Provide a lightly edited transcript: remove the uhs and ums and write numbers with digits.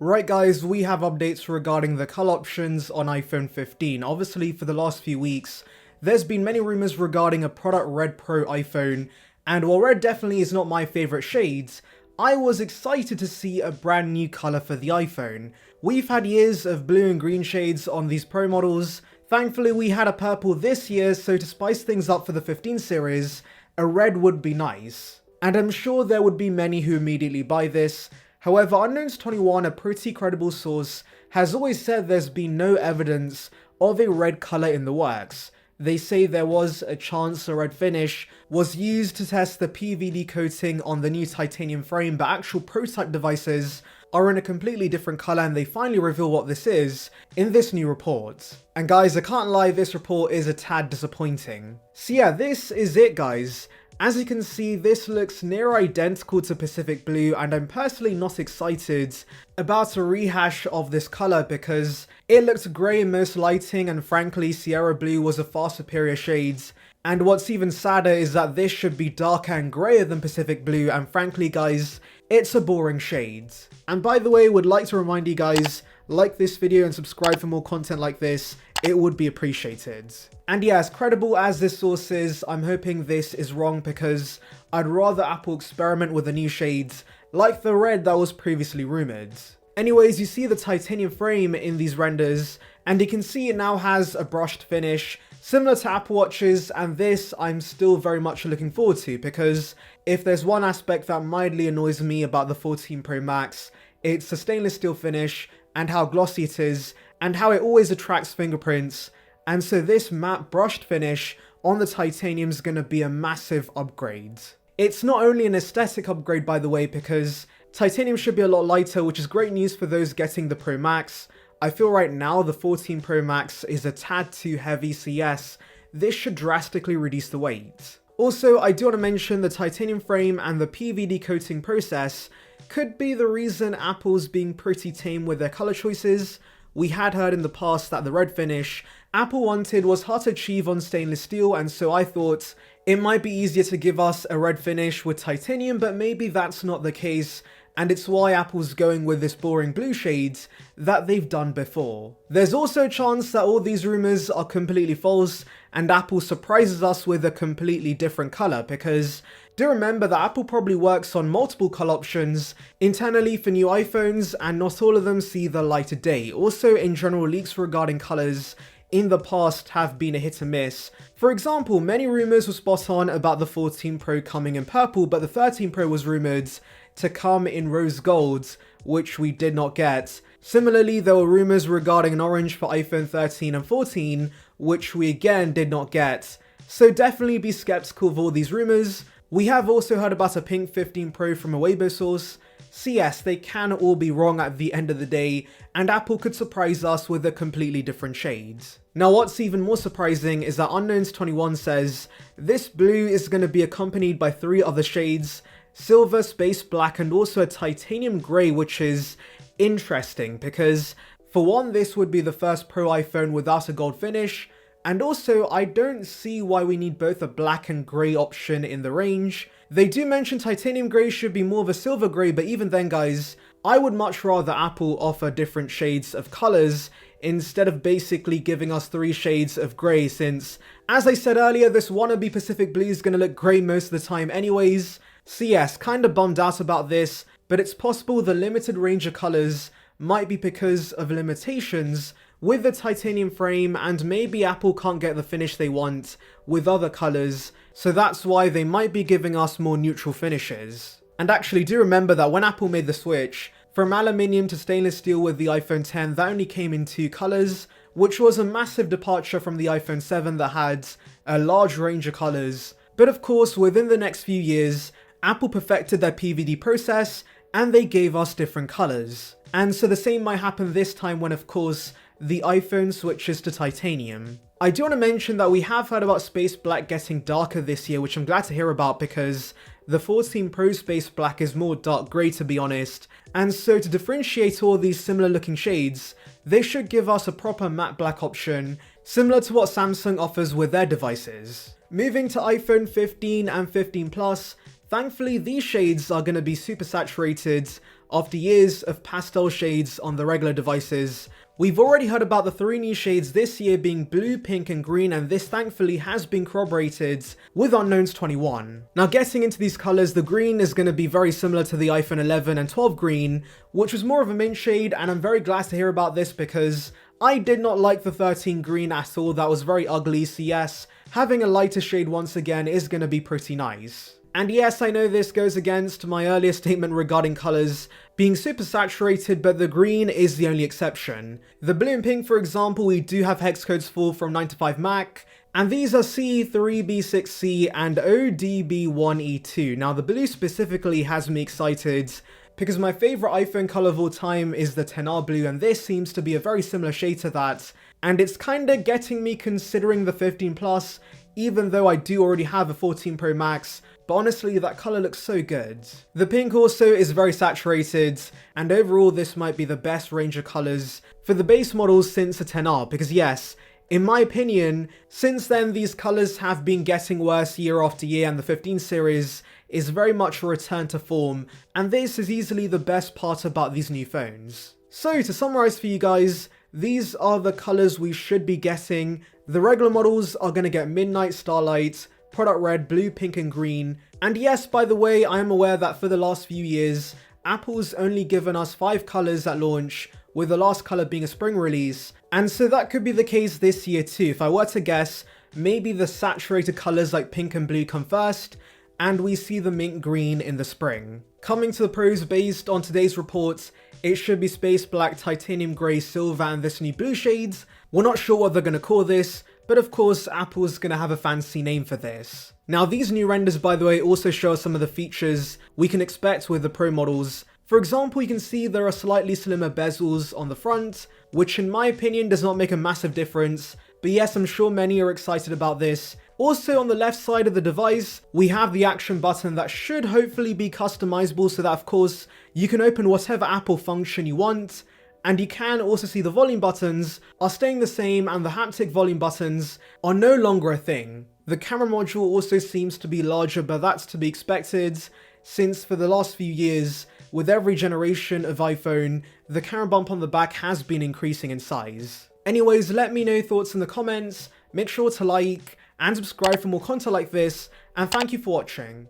Right guys, we have updates regarding the color options on iPhone 15. Obviously for the last few weeks, there's been many rumors regarding a product Red Pro iPhone, and while red definitely is not my favorite shades, I was excited to see a brand new color for the iPhone. We've had years of blue and green shades on these Pro models. Thankfully we had a purple this year, so to spice things up for the 15 series, a red would be nice. And I'm sure there would be many who immediately buy this. However, Unknowns21, a pretty credible source, has always said there's been no evidence of a red colour in the works. They say there was a chance a red finish was used to test the PVD coating on the new titanium frame, but actual prototype devices are in a completely different colour, and they finally reveal what this is in this new report. And guys, I can't lie, this report is a tad disappointing. So yeah, this is it guys. As you can see, this looks near identical to Pacific Blue, and I'm personally not excited about a rehash of this colour because it looked grey in most lighting, and frankly Sierra Blue was a far superior shade. And what's even sadder is that this should be darker and greyer than Pacific Blue, and frankly guys, it's a boring shade. And by the way, would like to remind you guys, like this video and subscribe for more content like this, it would be appreciated. And yeah, as credible as this source is, I'm hoping this is wrong because I'd rather Apple experiment with the new shades like the red that was previously rumoured. Anyways, you see the titanium frame in these renders, and you can see it now has a brushed finish similar to Apple Watches, and this I'm still very much looking forward to because if there's one aspect that mildly annoys me about the 14 Pro Max, it's the stainless steel finish and how glossy it is and how it always attracts fingerprints, and so this matte brushed finish on the titanium is going to be a massive upgrade. It's not only an aesthetic upgrade by the way, because titanium should be a lot lighter, which is great news for those getting the Pro Max. I feel right now the 14 Pro Max is a tad too heavy, so yes, this should drastically reduce the weight. Also, I do want to mention the titanium frame and the PVD coating process could be the reason Apple's being pretty tame with their color choices. We had heard in the past that the red finish Apple wanted was hard to achieve on stainless steel, and so I thought it might be easier to give us a red finish with titanium, but maybe that's not the case, and it's why Apple's going with this boring blue shades that they've done before. There's also a chance that all these rumours are completely false and Apple surprises us with a completely different colour, because do remember that Apple probably works on multiple colour options internally for new iPhones, and not all of them see the light of day. Also, in general, leaks regarding colours in the past have been a hit and miss. For example, many rumours were spot on about the 14 Pro coming in purple, but the 13 Pro was rumoured to come in rose gold, which we did not get. Similarly, there were rumours regarding an orange for iPhone 13 and 14, which we again did not get. So definitely be skeptical of all these rumours. We have also heard about a pink 15 Pro from a Weibo source. So yes, they can all be wrong at the end of the day, and Apple could surprise us with a completely different shade. Now what's even more surprising is that Unknowns21 says this blue is going to be accompanied by 3 other shades: silver, space black, and also a titanium grey, which is interesting because for one, this would be the first Pro iPhone without a gold finish, and also I don't see why we need both a black and grey option in the range. They do mention titanium grey should be more of a silver grey, but even then guys, I would much rather Apple offer different shades of colours instead of basically giving us 3 shades of grey, since, as I said earlier, this wannabe Pacific Blue is going to look grey most of the time anyways. So yes, kinda bummed out about this, but it's possible the limited range of colours might be because of limitations with the titanium frame, and maybe Apple can't get the finish they want with other colours, so that's why they might be giving us more neutral finishes. And actually do remember that when Apple made the switch from aluminium to stainless steel with the iPhone 10, that only came in 2 colours, which was a massive departure from the iPhone 7 that had a large range of colours. But of course, within the next few years, Apple perfected their PVD process and they gave us different colours. And so the same might happen this time when, of course, the iPhone switches to titanium. I do want to mention that we have heard about space black getting darker this year, which I'm glad to hear about because the 14 Pro space black is more dark grey to be honest, and so to differentiate all these similar looking shades, they should give us a proper matte black option, similar to what Samsung offers with their devices. Moving to iPhone 15 and 15 Plus, thankfully these shades are going to be super saturated after years of pastel shades on the regular devices. We've already heard about the 3 new shades this year being blue, pink and green, and this thankfully has been corroborated with Unknowns 21. Now getting into these colours, the green is going to be very similar to the iPhone 11 and 12 green, which was more of a mint shade, and I'm very glad to hear about this because I did not like the 13 green at all. That was very ugly, so yes, having a lighter shade once again is going to be pretty nice. And yes, I know this goes against my earlier statement regarding colours being super saturated, but the green is the only exception. The blue and pink, for example, we do have hex codes for from 9to5Mac, and these are C3B6C and ODB1E2. Now the blue specifically has me excited because my favourite iPhone colour of all time is the 10R blue, and this seems to be a very similar shade to that, and it's kinda getting me considering the 15 Plus, even though I do already have a 14 Pro Max, but honestly that colour looks so good. The pink also is very saturated, and overall this might be the best range of colours for the base models since the 10R, because yes, in my opinion, since then these colours have been getting worse year after year, and the 15 series is very much a return to form, and this is easily the best part about these new phones. So to summarise for you guys, these are the colours we should be getting. The regular models are going to get Midnight, Starlight, Product Red, Blue, Pink and Green. And yes, by the way, I am aware that for the last few years, Apple's only given us 5 colours at launch, with the last colour being a spring release. And so that could be the case this year too. If I were to guess, maybe the saturated colours like pink and blue come first, and we see the mint green in the spring. Coming to the pros based on today's report, it should be space black, titanium grey, silver and this new blue shades. We're not sure what they're going to call this, but of course Apple's going to have a fancy name for this. Now these new renders, by the way, also show us some of the features we can expect with the Pro models. For example, you can see there are slightly slimmer bezels on the front, which in my opinion does not make a massive difference, but yes, I'm sure many are excited about this. Also on the left side of the device, we have the action button that should hopefully be customizable so that of course you can open whatever Apple function you want. And you can also see the volume buttons are staying the same and the haptic volume buttons are no longer a thing. The camera module also seems to be larger, but that's to be expected since for the last few years, with every generation of iPhone, the camera bump on the back has been increasing in size. Anyways, let me know your thoughts in the comments, make sure to like and subscribe for more content like this, and thank you for watching.